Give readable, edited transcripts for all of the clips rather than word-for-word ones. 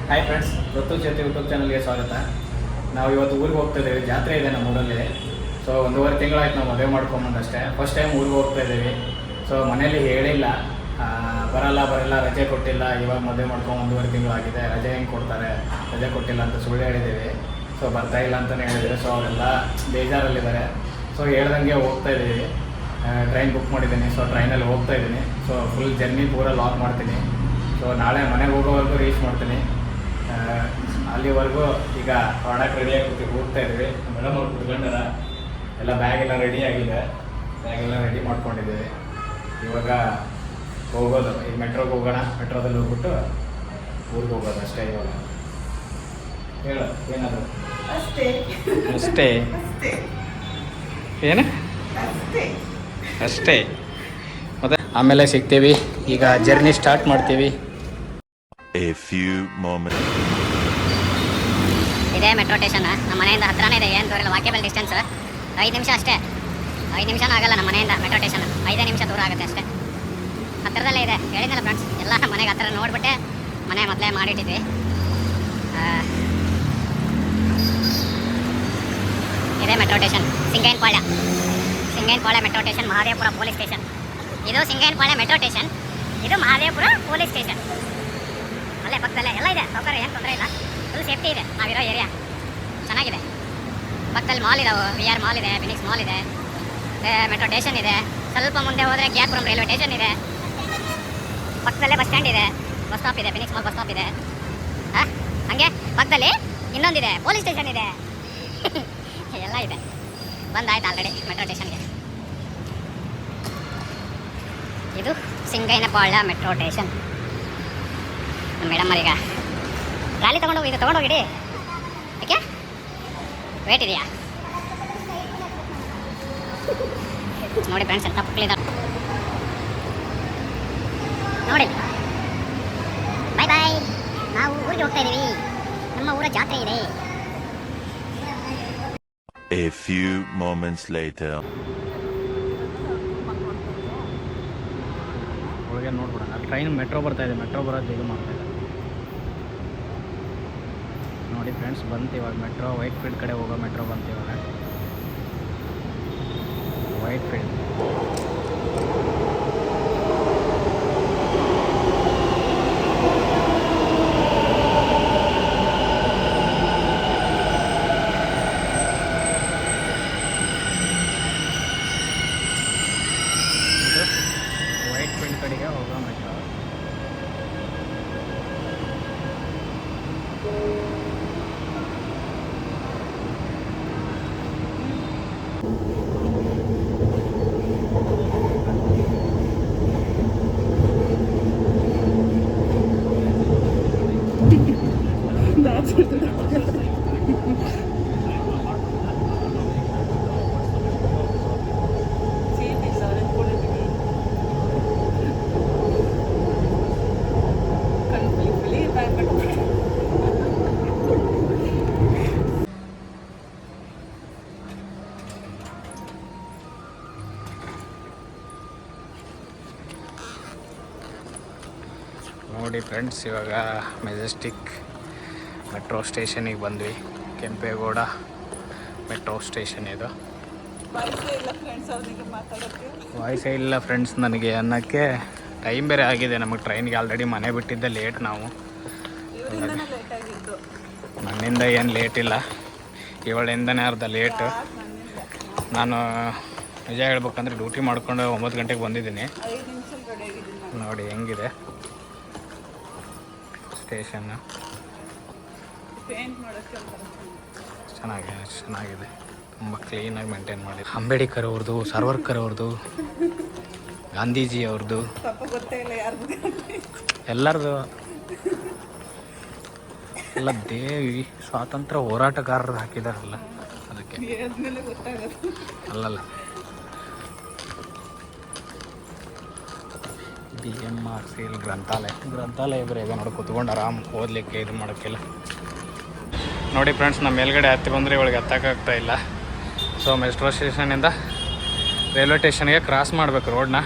Hi friends, ಪ್ರತು ಜೊತೆ YouTube ಚಾನಲ್ಗೆ ಸ್ವಾಗತ. ನಾವು ಇವತ್ತು ಊರಿಗೆ ಹೋಗ್ತಾ ಇದ್ದೀವಿ. ಜಾತ್ರೆ ಇದೆ ನಮ್ಮ ಊರಲ್ಲಿ. ಸೊ 1.5 ತಿಂಗಳಾಯ್ತು ನಾವು ಮದುವೆ ಮಾಡ್ಕೊಂಬಂದಷ್ಟೇ. ಫಸ್ಟ್ ಟೈಮ್ ಊರಿಗೆ ಹೋಗ್ತಾ ಇದ್ದೀವಿ. ಸೊ ಮನೇಲಿ ಹೇಳಿಲ್ಲ, ಬರಲ್ಲ ರಜೆ ಕೊಟ್ಟಿಲ್ಲ. ಇವಾಗ ಮದುವೆ ಮಾಡ್ಕೊಂಡು 1.5 ತಿಂಗಳಾಗಿದೆ, ರಜೆ ಹೆಂಗೆ ಕೊಡ್ತಾರೆ, ರಜೆ ಕೊಟ್ಟಿಲ್ಲ ಅಂತ ಸುಳ್ಳು ಹೇಳಿದ್ದೀವಿ. ಸೊ ಬರ್ತಾ ಇಲ್ಲ ಅಂತಲೇ ಹೇಳಿದ್ದೀವಿ. ಸೊ ಅವರೆಲ್ಲ ಬೇಜಾರಲ್ಲಿದ್ದಾರೆ. ಸೊ ಹೇಳ್ದಂಗೆ ಹೋಗ್ತಾ ಇದ್ದೀವಿ. ಟ್ರೈನ್ ಬುಕ್ ಮಾಡಿದ್ದೀನಿ. ಸೊ ಟ್ರೈನಲ್ಲಿ ಹೋಗ್ತಾ ಇದ್ದೀನಿ. ಸೊ ಫುಲ್ ಜರ್ನಿ ಪೂರ ಲಾಕ್ ಮಾಡ್ತೀನಿ. ಸೊ ನಾಳೆ ಮನೆಗೆ ಹೋಗೋವರೆಗೂ ರೀಚ್ ಮಾಡ್ತೀನಿ. ಅಲ್ಲಿವರೆಗೂ ಈಗ ಹೊರಡಕ್ಕೆ ರೆಡಿಯಾಗಿ ಹೋಗ್ತಾ ಇದ್ವಿ. ಮೇಡಮ್ ಅವ್ರು ಕುತ್ಕೊಂಡಾರ, ಎಲ್ಲ ಬ್ಯಾಗೆಲ್ಲ ರೆಡಿ ಆಗಿದೆ. ಬ್ಯಾಗೆಲ್ಲ ರೆಡಿ ಮಾಡ್ಕೊಂಡಿದ್ದೀವಿ. ಇವಾಗ ಹೋಗೋದು. ಈಗ ಮೆಟ್ರೋಗೆ ಹೋಗೋಣ. ಮೆಟ್ರೋದಲ್ಲಿ ಹೋಗ್ಬಿಟ್ಟು ಊರಿಗೆ ಹೋಗೋದು ಅಷ್ಟೇ. ಇವಾಗ ಹೇಳು ಏನಾದರೂ ಅಷ್ಟೇ ಏನು ಅಷ್ಟೇ. ಮತ್ತೆ ಆಮೇಲೆ ಸಿಗ್ತೀವಿ. ಈಗ ಜರ್ನಿ ಸ್ಟಾರ್ಟ್ ಮಾಡ್ತೀವಿ. A few moments. ಇದೇ ಮೆಟ್ರೋ ಸ್ಟೇಷನ್. ನಮ್ಮ ಮನೆಯಿಂದ ಹತ್ರನೇ ಇದೆ, ಏನು ದೂರ ಇಲ್ಲ. ವಾಕೇಬಲ್ ಡಿಸ್ಟೆನ್ಸ್ 5 ನಿಮಿಷ ಅಷ್ಟೇ. 5 ನಿಮಿಷನೂ ಆಗಲ್ಲ ನಮ್ಮ ಮನೆಯಿಂದ ಮೆಟ್ರೋ ಸ್ಟೇಷನ್. 5 ನಿಮಿಷ ದೂರ ಆಗುತ್ತೆ ಅಷ್ಟೇ. ಹತ್ತಿರದಲ್ಲೇ ಇದೆ. ಹೇಳಿದ್ನಲ್ಲ ಫ್ರೆಂಡ್ಸ್, ಎಲ್ಲ ನಮ್ಮ ಮನೆಗೆ ಹತ್ತಿರ ನೋಡಿಬಿಟ್ಟೆ ಮನೆ ಮೊದಲೇ ಮಾಡಿಟ್ಟಿದ್ವಿ. ಇದೇ metro station, Singayyanapalya metro station, Mahadevapura police station. ಇದು ಸಿಂಗೈನಪಾಳ್ಯ ಮೆಟ್ರೋ ಸ್ಟೇಷನ್, ಇದು ಮಹದೇವಪುರ ಪೊಲೀಸ್ ಸ್ಟೇಷನ್. ಅಲ್ಲೇ ಪಕ್ಕದಲ್ಲೇ ಎಲ್ಲ ಇದೆ. ಸೌಕರ್ಯ ಏನು ತೊಂದರೆ ಇಲ್ಲ. ಫುಲ್ ಸೇಫ್ಟಿ ಇದೆ ನಾವಿರೋ ಏರಿಯಾ. ಚೆನ್ನಾಗಿದೆ. ಪಕ್ಕದಲ್ಲಿ ಮಾಲ್ ಇದಾವೆ. VR ಮಾಲ್ ಇದೆ, ಫಿನಿಕ್ಸ್ ಮಾಲ್ ಇದೆ, ಮೆಟ್ರೋ ಸ್ಟೇಷನ್ ಇದೆ. ಸ್ವಲ್ಪ ಮುಂದೆ ಹೋದರೆ ಗ್ಯಾಪುರಂ ರೈಲ್ವೆ ಸ್ಟೇಷನ್ ಇದೆ. ಪಕ್ಕದಲ್ಲೇ ಬಸ್ ಸ್ಟ್ಯಾಂಡ್ ಇದೆ, ಬಸ್ ಸ್ಟಾಪ್ ಇದೆ, ಫಿನಿಕ್ಸ್ ಮಾಲ್ ಬಸ್ ಸ್ಟಾಪ್ ಇದೆ. ಹಾಗೆ ಪಕ್ಕದಲ್ಲಿ ಇನ್ನೊಂದಿದೆ, ಪೊಲೀಸ್ ಸ್ಟೇಷನ್ ಇದೆ. ಎಲ್ಲ ಇದೆ. ಬಂದಾಯ್ತು ಆಲ್ರೆಡಿ ಮೆಟ್ರೋ ಸ್ಟೇಷನ್ಗೆ. ಇದು ಸಿಂಗೈನಪಾಳ್ಯ ಮೆಟ್ರೋ ಸ್ಟೇಷನ್. ಮೇಡಮ್ ಈಗ ಟ್ರಾಲಿ ತೊಗೊಂಡೋಗಿಡಿ. ಯಾಕೆ ವೇಟ್ ಇದೆಯಾ ನೋಡಿ ಫ್ರೆಂಡ್ಸ್, ಎಂತ ಮಕ್ಕಳಿದ್ದಾರೆ ನೋಡಿ. ಬಾಯ್. ನಾವು ಊರಿಗೆ ಹೋಗ್ತಾ ಇದ್ದೀವಿ. ನಮ್ಮ ಊರ ಜಾತ್ರೆ ಇದೆ. A few moments later. ಒಳಗೆ ನೋಡ್ಬಿಡೋಣ. ಟ್ರೈನ್ ಮೆಟ್ರೋ ಬರ್ತಾ ಇದೆ. ಮೆಟ್ರೋ ಬರೋದು ಇದು ಮಾಡ್ತಾ ಇದೆ ನೋಡಿ ಫ್ರೆಂಡ್ಸ್. ಬಂತು ಇವಾಗ ಮೆಟ್ರೋ. ವೈಟ್ ಫೀಲ್ಡ್ ಕಡೆ ಹೋಗೋ ಮೆಟ್ರೋ ಬಂತು ಇವಾಗ. ವೈಟ್ ಫೀಲ್ಡ್ ಕಡೆಗೆ ಹೋಗೋ ಮೆಟ್ರೋ. ನೋಡಿ ಫ್ರೆಂಡ್ಸ್, ಇವಾಗ ಮೆಜೆಸ್ಟಿಕ್ ಮೆಟ್ರೋ ಸ್ಟೇಷನಿಗೆ ಬಂದ್ವಿ. ಕೆಂಪೇಗೌಡ ಮೆಟ್ರೋ ಸ್ಟೇಷನ್ ಇದು. ವಾಯ್ಸೇ ಇಲ್ಲ ಫ್ರೆಂಡ್ಸ್ ನನಗೆ ಅನ್ನೋಕ್ಕೆ. ಟೈಮ್ ಬೇರೆ ಆಗಿದೆ ನಮಗೆ. ಟ್ರೈನ್ಗೆ ಆಲ್ರೆಡಿ ಮನೆ ಬಿಟ್ಟಿದ್ದೆ ಲೇಟ್. ನಾವು ನನ್ನಿಂದ ಏನು ಲೇಟ್ ಇಲ್ಲ, ಇವಳಿಂದನೇ ಅರ್ಧ ಲೇಟ್. ನಾನು ನಿಜ ಹೇಳ್ಬೇಕಂದ್ರೆ ಡ್ಯೂಟಿ ಮಾಡ್ಕೊಂಡು 9 ಗಂಟೆಗೆ ಬಂದಿದ್ದೀನಿ. ನೋಡಿ ಹೆಂಗಿದೆ ಸ್ಟೇಷನ್ನು. ಚೆನ್ನಾಗಿದೆ. ತುಂಬ ಕ್ಲೀನಾಗಿ ಮೇಂಟೈನ್ ಮಾಡಿ. ಅಂಬೇಡ್ಕರ್ ಅವ್ರದ್ದು, ಸಾವರ್ಕರ್ ಅವ್ರದ್ದು, ಗಾಂಧೀಜಿ ಅವ್ರದ್ದು, ಎಲ್ಲರದು ಎಲ್ಲ ದೇವಿ ಸ್ವಾತಂತ್ರ್ಯ ಹೋರಾಟಗಾರರು ಹಾಕಿದಾರಲ್ಲ ಅದಕ್ಕೆ. ಅಲ್ಲಲ್ಲ, BMRC ಗ್ರಂಥಾಲಯ ಬೇರೆ ಇದೆ ನೋಡಿ. ಕೂತ್ಕೊಂಡು ಆರಾಮ್ ಓದಲಿಕ್ಕೆ ಇದು ಮಾಡೋಕ್ಕೆಲ್ಲ. ನೋಡಿ ಫ್ರೆಂಡ್ಸ್, ನಮ್ಮ ಮೇಲ್ಗಡೆ ಹತ್ತಿ ಬಂದರೆ ಇವಳಿಗೆ ಹತ್ತಕ್ಕಾಗ್ತಾ ಇಲ್ಲ. ಸೊ ಮೆಟ್ರೋ ಸ್ಟೇಷನಿಂದ ರೈಲ್ವೆ ಸ್ಟೇಷನ್ಗೆ ಕ್ರಾಸ್ ಮಾಡಬೇಕು ರೋಡ್ನ.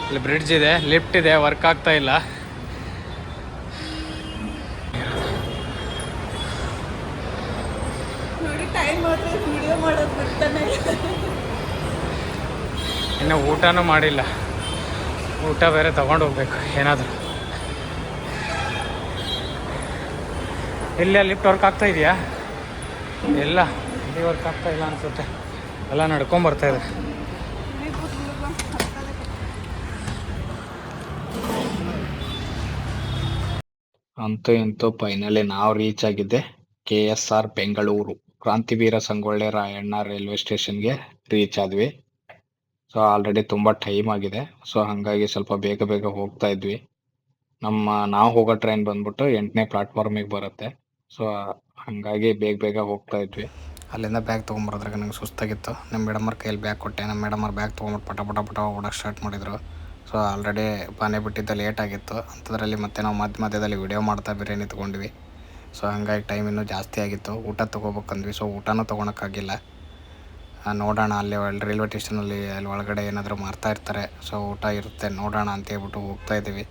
ಇಲ್ಲಿ ಬ್ರಿಡ್ಜ್ ಇದೆ, ಲಿಫ್ಟ್ ಇದೆ, ವರ್ಕ್ ಆಗ್ತಾ ಇಲ್ಲ. ನನಗೆ ಟೈಮ್ ಮಾತ್ರ ವಿಡಿಯೋ ಮಾಡೋದು ಬಿಡ್ತಾನೆ. ಇನ್ನು ಊಟನೂ ಮಾಡಿಲ್ಲ, ಊಟ ಬೇರೆ ತಗೊಂಡು ಹೋಗ್ಬೇಕು ಏನಾದರೂ. ಇಲ್ಲೇ ಲಿಫ್ಟ್ ವರ್ಕ್ ಆಗ್ತಾ ಇದೆಯಾ? ಇಲ್ಲ, ಇಲ್ಲಿ ವರ್ಕ್ ಆಗ್ತಾ ಇಲ್ಲ ಅನಿಸುತ್ತೆ, ಎಲ್ಲ ನಡ್ಕೊಂಬರ್ತಾ ಇದೆ. ಅಂತೂ ಇಂತೂ ಫೈನಲಿ ನಾವು ರೀಚ್ ಆಗಿದ್ದೆ KSR ಬೆಂಗಳೂರು ಕ್ರಾಂತಿವೀರ ಸಂಗೊಳ್ಳಿ ರಾಯಣ್ಣ ರೈಲ್ವೆ ಸ್ಟೇಷನ್ಗೆ ರೀಚ್ ಆದ್ವಿ. ಸೊ ಆಲ್ರೆಡಿ ತುಂಬ ಟೈಮ್ ಆಗಿದೆ. ಸೊ ಹಾಗಾಗಿ ಸ್ವಲ್ಪ ಬೇಗ ಬೇಗ ಹೋಗ್ತಾ ಇದ್ವಿ. ನಾವು ಹೋಗೋ ಟ್ರೈನ್ ಬಂದ್ಬಿಟ್ಟು 8ನೇ ಪ್ಲಾಟ್ಫಾರ್ಮಿಗೆ ಬರುತ್ತೆ. ಸೊ ಹಾಗಾಗಿ ಬೇಗ ಬೇಗ ಹೋಗ್ತಾ ಇದ್ವಿ. ಅಲ್ಲಿಂದ ಬ್ಯಾಗ್ ತೊಗೊಂಬರೋದ್ರಾಗ ನಂಗೆ ಸುಸ್ತಾಗಿತ್ತು. ನಮ್ಮ ಮೇಡಮರ್ ಕೈಯಲ್ಲಿ ಬ್ಯಾಗ್ ಕೊಟ್ಟೆ. ನಮ್ಮ ಮೇಡಮರ್ ಬ್ಯಾಗ್ ತೊಗೊಂಬಿಟ್ಟು ಪಟ ಓಡೋಕೆ ಸ್ಟಾರ್ಟ್ ಮಾಡಿದರು. ಸೊ ಆಲ್ರೆಡಿ ಮನೆ ಬಿಟ್ಟಿದ್ದು ಲೇಟ್ ಆಗಿತ್ತು. ಅಂಥದ್ರಲ್ಲಿ ಮತ್ತೆ ನಾವು ಮಧ್ಯದಲ್ಲಿ ವಿಡಿಯೋ ಮಾಡ್ತಾ ಬಿರಿಯಾನಿ ತೊಗೊಂಡ್ವಿ. ಸೊ ಹಾಗಾಗಿ ಟೈಮ್ ಇನ್ನೂ ಜಾಸ್ತಿ ಆಗಿತ್ತು. ಊಟ ತೊಗೋಬೇಕಂದ್ವಿ. ಸೊ ಊಟನೂ ತೊಗೊಳಕ್ಕಾಗಿಲ್ಲ. ನೋಡೋಣ ಅಲ್ಲಿ ರೈಲ್ವೆ ಸ್ಟೇಷನಲ್ಲಿ ಅಲ್ಲಿ ಒಳಗಡೆ ಏನಾದರೂ ಮಾರ್ತಾ ಇರ್ತಾರೆ. ಸೊ ಊಟ ಇರುತ್ತೆ ನೋಡೋಣ ಅಂತ ಹೇಳ್ಬಿಟ್ಟು ಹೋಗ್ತಾ ಇದ್ದೀವಿ.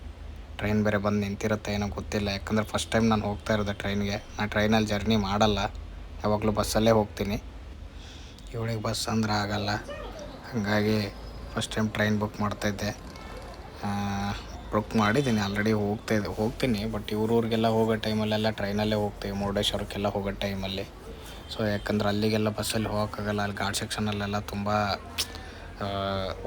ಟ್ರೈನ್ ಬೇರೆ ಬಂದು ನಿಂತಿರುತ್ತೆ ಏನೋ ಗೊತ್ತಿಲ್ಲ. ಯಾಕಂದರೆ ಫಸ್ಟ್ ಟೈಮ್ ನಾನು ಹೋಗ್ತಾ ಇರೋದು ಟ್ರೈನ್ಗೆ. ನಾನು ಟ್ರೈನಲ್ಲಿ ಜರ್ನಿ ಮಾಡಲ್ಲ, ಯಾವಾಗಲೂ ಬಸ್ಸಲ್ಲೇ ಹೋಗ್ತೀನಿ. ಇವಳಿಗೆ ಬಸ್ ಅಂದ್ರೆ ಆಗಲ್ಲ, ಹಾಗಾಗಿ ಫಸ್ಟ್ ಟೈಮ್ ಟ್ರೈನ್ ಬುಕ್ ಮಾಡ್ತಾಯಿದ್ದೆ. ಬುಕ್ ಮಾಡಿದ್ದೀನಿ ಆಲ್ರೆಡಿ, ಹೋಗ್ತೀನಿ. ಬಟ್ ಊರಿಗೆಲ್ಲ ಹೋಗೋ ಟೈಮಲ್ಲೆಲ್ಲ ಟ್ರೈನಲ್ಲೇ ಹೋಗ್ತೀವಿ, ಮುರುಡೇಶ್ವರಕ್ಕೆಲ್ಲ ಹೋಗೋ ಟೈಮಲ್ಲಿ. ಸೊ ಯಾಕಂದ್ರೆ ಅಲ್ಲಿಗೆಲ್ಲ ಬಸ್ಸಲ್ಲಿ ಹೋಗೋಕ್ಕಾಗಲ್ಲ. ಅಲ್ಲಿ ಘಾಟ್ ಸೆಕ್ಷನಲ್ಲೆಲ್ಲ ತುಂಬ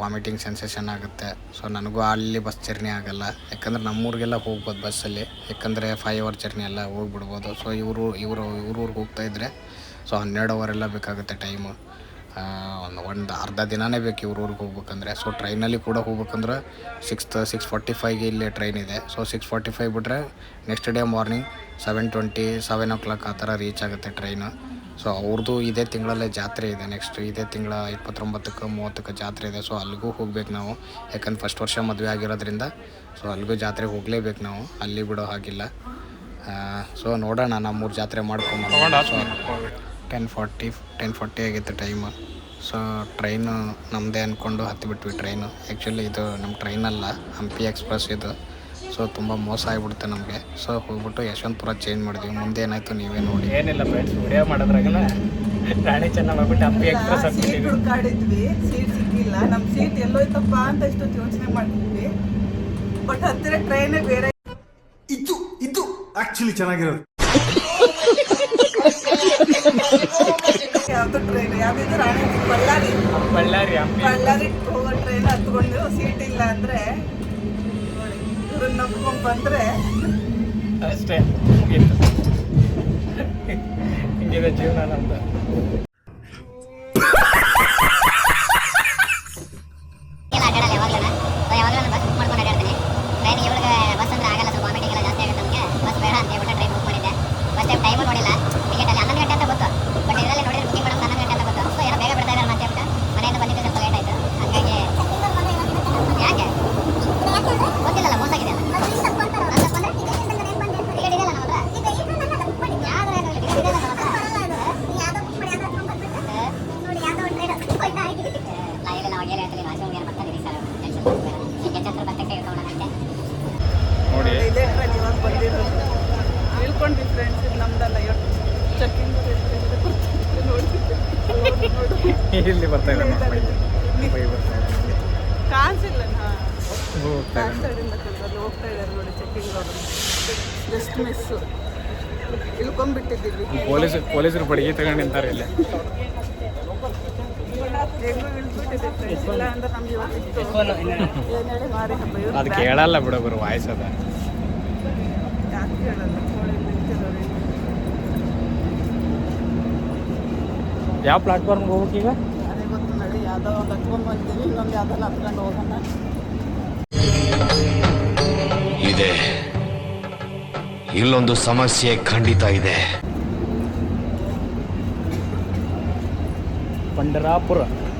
ವಾಮಿಟಿಂಗ್ ಸೆನ್ಸೇಷನ್ ಆಗುತ್ತೆ. ಸೊ ನನಗೂ ಅಲ್ಲಿ ಬಸ್ ಜರ್ನಿ ಆಗೋಲ್ಲ. ಯಾಕಂದ್ರೆ ನಮ್ಮೂರಿಗೆಲ್ಲ ಹೋಗ್ಬೋದು ಬಸ್ಸಲ್ಲಿ, ಯಾಕಂದರೆ 5 ಅವರ್ ಜರ್ನಿ ಎಲ್ಲ ಹೋಗ್ಬಿಡ್ಬೋದು. ಸೊ ಊರಿಗೆ ಹೋಗ್ತಾಯಿದ್ರೆ ಸೊ 12 ಅವರೆಲ್ಲ ಬೇಕಾಗುತ್ತೆ ಟೈಮು. ಒಂದು ಅರ್ಧ ದಿನವೇ ಬೇಕು ಊರಿಗೆ ಹೋಗ್ಬೇಕಂದ್ರೆ. ಸೊ ಟ್ರೈನಲ್ಲಿ ಕೂಡ ಹೋಗ್ಬೇಕಂದ್ರೆ 6:45ಗೆ ಇಲ್ಲಿ ಟ್ರೈನ್ ಇದೆ. ಸೊ 6:45 ಬಿಟ್ಟರೆ ನೆಕ್ಸ್ಟ್ ಡೇ ಮಾರ್ನಿಂಗ್ 7:20 7 o'clock ಆ ಥರ ರೀಚ್ ಆಗುತ್ತೆ ಟ್ರೈನು. ಸೊ ಅವ್ರದ್ದು ಇದೇ ತಿಂಗಳಲ್ಲೇ ಜಾತ್ರೆ ಇದೆ. ನೆಕ್ಸ್ಟ್ ಇದೇ ತಿಂಗಳ 29ಕ್ಕೆ 30ಕ್ಕೆ ಜಾತ್ರೆ ಇದೆ. ಸೊ ಅಲ್ಲಿಗೂ ಹೋಗ್ಬೇಕು ನಾವು, ಯಾಕಂದ್ರೆ ಫಸ್ಟ್ ವರ್ಷ ಮದುವೆ ಆಗಿರೋದ್ರಿಂದ ಸೊ ಅಲ್ಲಿಗೂ ಜಾತ್ರೆಗೆ ಹೋಗಲೇಬೇಕು ನಾವು, ಅಲ್ಲಿ ಬಿಡೋ ಹಾಗಿಲ್ಲ. ಸೊ ನೋಡೋಣ, ನಾವು 3 ಜಾತ್ರೆ ಮಾಡ್ಕೊಂಡು. ಸೊ 10:40 ಆಗಿತ್ತು ಟೈಮು. ಸೊ ಟ್ರೈನು ನಮ್ಮದೇ ಅಂದ್ಕೊಂಡು ಹತ್ತಿಬಿಟ್ವಿ ಟ್ರೈನು. ಆ್ಯಕ್ಚುಲಿ ಇದು ನಮ್ಮ ಟ್ರೈನಲ್ಲ, ಹಂಪಿ ಎಕ್ಸ್ಪ್ರೆಸ್ ಇದು. ಸೊ ತುಂಬ ಮೋಸ ಆಗಿಬಿಡುತ್ತೆ ನಮಗೆ. ಸೊ ಹೋಗ್ಬಿಟ್ಟು ಯಶವಂತಪುರ ಚೇಂಜ್ ಮಾಡಿದ್ವಿ. ಮುಂದೆ ಏನಾಯಿತು ನೀವೇ ನೋಡಿ. ಏನಿಲ್ಲ ಫ್ರೆಂಡ್ಸ್, ವಿಡಿಯೋ ಮಾಡೋದ್ರಾಗಲ್ಲ ರಾಣಿ ಚೆನ್ನ ಮಾಡ್ಬಿಟ್ಟು ಹಂಪಿ ಎಕ್ಸ್ಪ್ರೆಸ್ ಸೀಟ್ ಹುಡ್ಕಾಡಿದ್ವಿ, ಸೀಟ್ ಸಿಕ್ಕಿಲ್ಲ. ನಮ್ಮ ಸೀಟ್ ಎಲ್ಲೋಯ್ತಪ್ಪ ಅಂತ ಇಷ್ಟೊತ್ತು ಯೋಚನೆ ಮಾಡ್ತಿದ್ವಿ. ಬಟ್ ಹತ್ತಿರ ಟ್ರೈನೇ ಬೇರೆ ಇದು ಆಕ್ಚುಲಿ ಚೆನ್ನಾಗಿರೋದು. ಯಾವ್ದು ಟ್ರೈನ್ ಯಾವ್ದು ರಾಣಿ ಬಳ್ಳಾರಿ ಹೋಗೋ ಟ್ರೈನ್ ಹತ್ಕೊಂಡು ಸೀಟ್ ಇಲ್ಲ ಅಂದ್ರೆ ನೋಡಿ ಇವ್ರನ್ನ ನಂಬ್ಕೊಂಡ್ ಬಂದ್ರೆ ಅಷ್ಟೇ ಮುಗೀತು. ಹಿಂಗಿದೆ ಜೀವನ ನಮ್ದು. ಇದೇ ಟ್ರೈನ್ ಇವಾಗ ಬಂದಿರೋದು. ಇಳ್ಕೊಂಡ್ವಿ ಫ್ರೆಂಡ್ಸ್, ಇದು ನಮ್ದಲ್ಲ. ಚೆಕಿಂಗ್ ಇಲ್ಲಿ ಬರ್ತಾ ಇದೆ ಕಾಣಿಸಿಲ್ಲ. ಬ್ಯಾಕ್ ಸೈಡಿಂದ ಅಲ್ಲಿ ಹೋಗ್ತಾ ಇದ್ದಾರೆ ನೋಡಿ ಚೆಕಿಂಗ್ ಅವರು. ಜಸ್ಟ್ ಮಿಸ್ಸು ಇಳ್ಕೊಂಡ್ಬಿಟ್ಟಿದ್ದೀವಿ. ಪೊಲೀಸರು ಬಡಿಗೆ ತಗೊಂಡು ನಿಂತಾರೆ ಇಲ್ಲಿ. ಹೆಂಗೂ ಇಳ್ಬಿಟ್ಟಿದೆ ಫ್ರೆಂಡ್ಸ್, ಇಲ್ಲ ಅಂದ್ರೆ ನಮ್ಗೆ ಇವತ್ತಿತ್ತು ಏನು ಹೇಳಿ ಮಾರಿ ಹಬ್ಬ. ಇವ್ರು ಅದು ಕೇಳಲ್ಲ ಬಿಡೋರು ವಾಯ್ಸ್ ಅದ. ಯಾಕೆ ಕೇಳಲ್ಲ? ನಿಂತಿರೋರು ಯಾವ ಪ್ಲಾಟ್ಫಾರ್ಮ್ಗೆ ಹೋಗ್ಬೇಕು ಈಗ? ಅದೇ ಗೊತ್ತು ನೋಡಿ. ಯಾವುದೋ ಒಂದು ಹತ್ಕೊಂಡು ಬಂತೀವಿ, ಇನ್ನೊಂದು ಯಾವುದನ್ನ ಹತ್ಕೊಂಡು ಹೋಗೋಣ. ಇದೆ, ಇಲ್ಲೊಂದು ಸಮಸ್ಯೆ ಖಂಡಿತ ಇದೆ.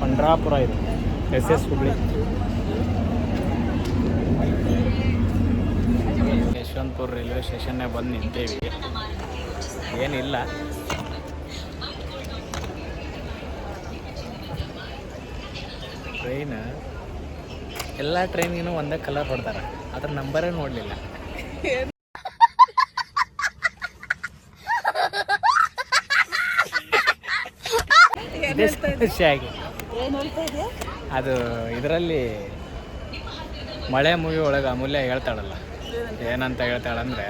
ಪಂಡ್ರಾಪುರ ಇದು SS ಹುಬ್ಳಿ. ಯಶವಂತಪುರ ರೈಲ್ವೆ ಸ್ಟೇಷನ್ನೇ ಬಂದು ನಿಂತೇವಿ. ಏನಿಲ್ಲ, ಟ್ರೈನ್ ಎಲ್ಲ ಟ್ರೈನ್ಗಿನೂ ಒಂದೇ ಕಲರ್ ಹೊಡ್ದಾರ, ಅದ್ರ ನಂಬರೇ ನೋಡಲಿಲ್ಲ. ಅದೇ ಸಮಸ್ಯೆ ಆಗಿ ಏನು ಹೇಳ್ತಾ ಇದೆಯಾ? ಅದು ಇದರಲ್ಲಿ ಮಳೆ ಮೂವಿ ಒಳಗೆ ಅಮೂಲ್ಯ ಹೇಳ್ತಾಳಲ್ಲ, ಏನಂತ ಹೇಳ್ತಾಳಂದರೆ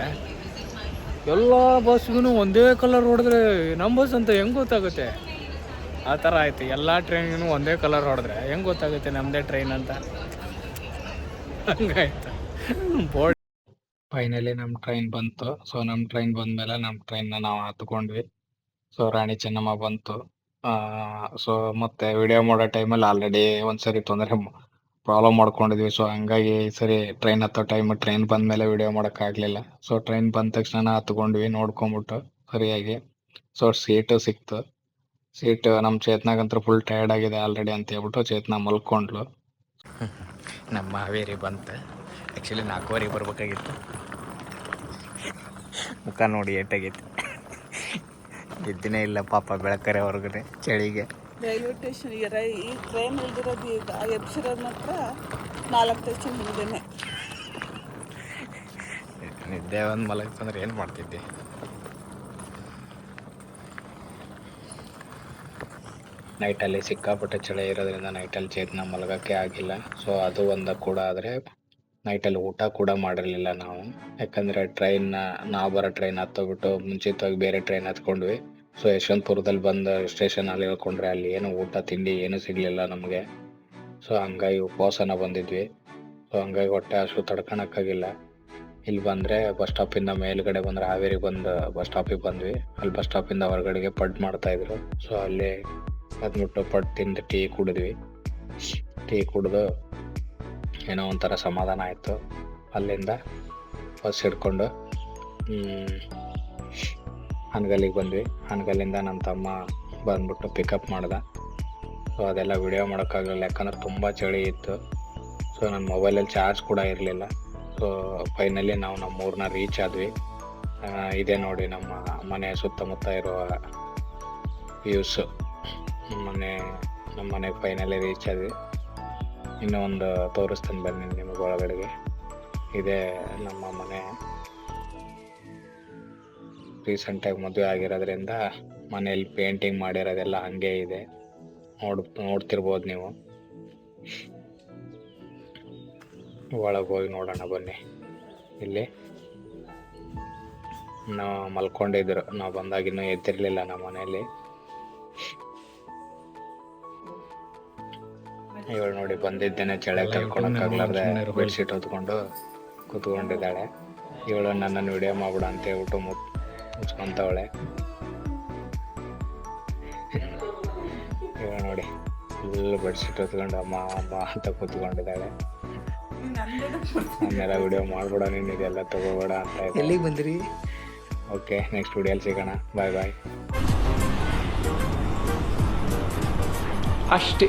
ಎಲ್ಲ ಬಸ್ಗೂ ಒಂದೇ ಕಲರ್ ಹೊಡೆದ್ರೆ ನಮ್ಮ ಬಸ್ ಅಂತ ಹೆಂಗೆ ಗೊತ್ತಾಗುತ್ತೆ? ಆ ಥರ ಆಯಿತು. ಎಲ್ಲ ಟ್ರೈನ್ಗೂ ಒಂದೇ ಕಲರ್ ಹೊಡೆದ್ರೆ ಹೆಂಗೆ ಗೊತ್ತಾಗುತ್ತೆ ನಮ್ಮದೇ ಟ್ರೈನ್ ಅಂತ? ಹಂಗಾಯ್ತು ಬೋರ್ಡ್. ಫೈನಲಿ ನಮ್ಮ ಟ್ರೈನ್ ಬಂತು. ಸೊ ನಮ್ಮ ಟ್ರೈನ್ ಬಂದಮೇಲೆ ನಮ್ಮ ಟ್ರೈನ್ನ ನಾವು ಹತ್ಕೊಂಡ್ವಿ. ಸೊ ರಾಣಿ ಚೆನ್ನಮ್ಮ ಬಂತು. ಸೊ ಮತ್ತು ವಿಡಿಯೋ ಮಾಡೋ ಟೈಮಲ್ಲಿ ಆಲ್ರೆಡಿ ಒಂದು ಸರಿ ಪ್ರಾಬ್ಲಮ್ ಮಾಡ್ಕೊಂಡಿದ್ವಿ. ಸೊ ಹಂಗಾಗಿ ಈ ಸರಿ ಟ್ರೈನ್ ಹತ್ತೋ ಟ್ರೈನ್ ಬಂದಮೇಲೆ ವಿಡಿಯೋ ಮಾಡೋಕ್ಕಾಗಲಿಲ್ಲ. ಸೊ ಟ್ರೈನ್ ಬಂದ ತಕ್ಷಣ ಹತ್ಕೊಂಡ್ವಿ ನೋಡ್ಕೊಂಬಿಟ್ಟು ಸರಿಯಾಗಿ. ಸೊ ಸೀಟು ಸಿಕ್ತು. ಸೀಟು ನಮ್ಮ ಚೇತನಾಗಂತೂ ಫುಲ್ ಟಯರ್ಡ್ ಆಗಿದೆ ಆಲ್ರೆಡಿ ಅಂತ ಹೇಳ್ಬಿಟ್ಟು ಚೇತನ ಮಲ್ಕೊಂಡ್ಲು. ನಮ್ಮ ಹಾವೇರಿ ಬಂತು. ಆ್ಯಕ್ಚುಲಿ 4:15 ಬರ್ಬೇಕಾಗಿತ್ತು. ಮುಖ ನೋಡಿ ಏಟಾಗೈತಿ. ನಿದ್ದಿನೇ ಇಲ್ಲ ಪಾಪ, ಬೆಳಕರೆ ಹೊರಗಡೆ ಚಳಿಗೆ. ರೈಲ್ವೆ ಸ್ಟೇಷನ್ ಈ ಟ್ರೈನ್ ಇಲ್ದಿರೋದು ಈಗ ಎಬ್ಸಿರೋದು ಮಾತ್ರ 4 ಸ್ಟೇಷನ್ ಹಿಂದೆನೆ. ನಿದ್ದೆ ಒಂದು ಮಲಗ್ತಂದ್ರೆ ಏನು ಮಾಡ್ತಿದ್ದೆ? ನೈಟಲ್ಲಿ ಸಿಕ್ಕಾಪಟ್ಟೆ ಚಳಿ ಇರೋದ್ರಿಂದ ನೈಟಲ್ಲಿ ಚೇತನ ಮಲಗೋಕ್ಕೆ ಆಗಿಲ್ಲ. ಸೊ ಅದು ಒಂದು ಕೂಡ ಆದರೆ ನೈಟಲ್ಲಿ ಊಟ ಕೂಡ ಮಾಡಿರಲಿಲ್ಲ ನಾವು. ಯಾಕಂದರೆ ನಾವು ಬರೋ ಟ್ರೈನ್ ಹತ್ತೋಗ್ಬಿಟ್ಟು ಮುಂಚಿತವಾಗಿ ಬೇರೆ ಟ್ರೈನ್ ಹತ್ಕೊಂಡ್ವಿ. ಸೊ ಯಶವಂತಪುರದಲ್ಲಿ ಬಂದು ಸ್ಟೇಷನಲ್ಲಿ ಇಳ್ಕೊಂಡ್ರೆ ಅಲ್ಲಿ ಏನು ಊಟ ತಿಂಡಿ ಏನೂ ಸಿಗಲಿಲ್ಲ ನಮಗೆ. ಸೊ ಹಂಗಾಗಿ ಉಪವಾಸನ ಬಂದಿದ್ವಿ. ಸೊ ಹಂಗಾಗಿ ಹೊಟ್ಟೆ ಅಷ್ಟು ತಡ್ಕೊಳಕ್ಕಾಗಿಲ್ಲ. ಇಲ್ಲಿ ಬಂದರೆ ಬಸ್ ಸ್ಟಾಪಿಂದ ಮೇಲ್ಗಡೆ ಬಂದರೆ ಹಾವೇರಿಗೆ ಬಂದು ಬಸ್ ಸ್ಟಾಪಿಗೆ ಬಂದ್ವಿ. ಅಲ್ಲಿ ಬಸ್ ಸ್ಟಾಪಿಂದ ಹೊರಗಡೆಗೆ ಪಡ್ ಮಾಡ್ತಾಯಿದ್ರು. ಸೊ ಅಲ್ಲಿ ಬಂದ್ಬಿಟ್ಟು ಪಡ್ ತಿಂದು ಟೀ ಕುಡಿದ್ವಿ. ಟೀ ಕುಡಿದು ಏನೋ ಒಂಥರ ಸಮಾಧಾನ ಆಯಿತು. ಅಲ್ಲಿಂದ ಬಸ್ ಹಿಡ್ಕೊಂಡು ಹನಗಲ್ಲಿಗೆ ಬಂದ್ವಿ. ಹನಗಲ್ಲಿಂದ ನನ್ನ ತಮ್ಮ ಬಂದ್ಬಿಟ್ಟು ಪಿಕಪ್ ಮಾಡ್ದೆ. ಸೊ ಅದೆಲ್ಲ ವಿಡಿಯೋ ಮಾಡೋಕ್ಕಾಗಲಿಲ್ಲ, ಯಾಕಂದ್ರೆ ತುಂಬ ಚಳಿ ಇತ್ತು. ಸೊ ನನ್ನ ಮೊಬೈಲಲ್ಲಿ ಚಾರ್ಜ್ ಕೂಡ ಇರಲಿಲ್ಲ. ಸೊ ಫೈನಲಿ ನಾವು ನಮ್ಮ ಊರನ್ನ ರೀಚ್ ಆದ್ವಿ. ಇದೇ ನೋಡಿ ನಮ್ಮ ಮನೆ ಸುತ್ತಮುತ್ತ ಇರುವ ವ್ಯೂಸು. ನಮ್ಮ ಮನೆಗೆ ಫೈನಲಿ ರೀಚ್ ಆದ್ವಿ. ಇನ್ನೂ ಒಂದು ತೋರಿಸ್ತೀನಿ ಬನ್ನಿ ನಿಮಗೆ ಒಳಗಡೆಗೆ. ಇದೇ ನಮ್ಮ ಮನೆ. ರೀಸೆಂಟಾಗಿ ಮದುವೆ ಆಗಿರೋದ್ರಿಂದ ಮನೆಯಲ್ಲಿ ಪೇಂಟಿಂಗ್ ಮಾಡಿರೋದೆಲ್ಲ ಹಾಗೆ ಇದೆ. ನೋಡ್ತಿರ್ಬೋದು ನೀವು. ಒಳಗೆ ಹೋಗಿ ನೋಡೋಣ ಬನ್ನಿ. ಇಲ್ಲಿ ನಾವು ಮಲ್ಕೊಂಡಿದ್ರು, ನಾವು ಬಂದಾಗ ಇನ್ನೂ ಎದ್ದಿರಲಿಲ್ಲ ನಮ್ಮ ಮನೆಯಲ್ಲಿ. ಇವಳು ನೋಡಿ ಬಂದಿದ್ದೇನೆ ಚಳಿ ತಡ್ಕೊಳಕ್ಕಾಗ್ಲಾರ್ದೆ ಬೆಡ್ಶೀಟ್ ಹೊತ್ಕೊಂಡು ಕೂತ್ಕೊಂಡಿದ್ದಾಳೆ. ಇವಳು ನನ್ನನ್ನು ವಿಡಿಯೋ ಮಾಡ್ಬಿಡ ಅಂತ ಹೇಳ್ಬಿಟ್ಟು ಮುಚ್ಕೊಂತವಳೆ. ಇವಳು ನೋಡಿ ಫುಲ್ ಬೆಡ್ಶೀಟ್ ಹೊತ್ಕೊಂಡು ಅಮ್ಮ ಅಮ್ಮ ಅಂತ ಕೂತ್ಕೊಂಡಿದ್ದಾಳೆ. ನನ್ನೆಲ್ಲ ವಿಡಿಯೋ ಮಾಡ್ಬಿಡ, ನೀನು ಇದೆಲ್ಲ ತಗೋಬೇಡ ಅಂತ. ಎಲ್ಲಿಗೆ ಬಂದಿರಿ? ಓಕೆ, ನೆಕ್ಸ್ಟ್ ವಿಡಿಯೋಲಿ ಸಿಗೋಣ. ಬಾಯ್ ಬಾಯ್. ಅಷ್ಟೇ.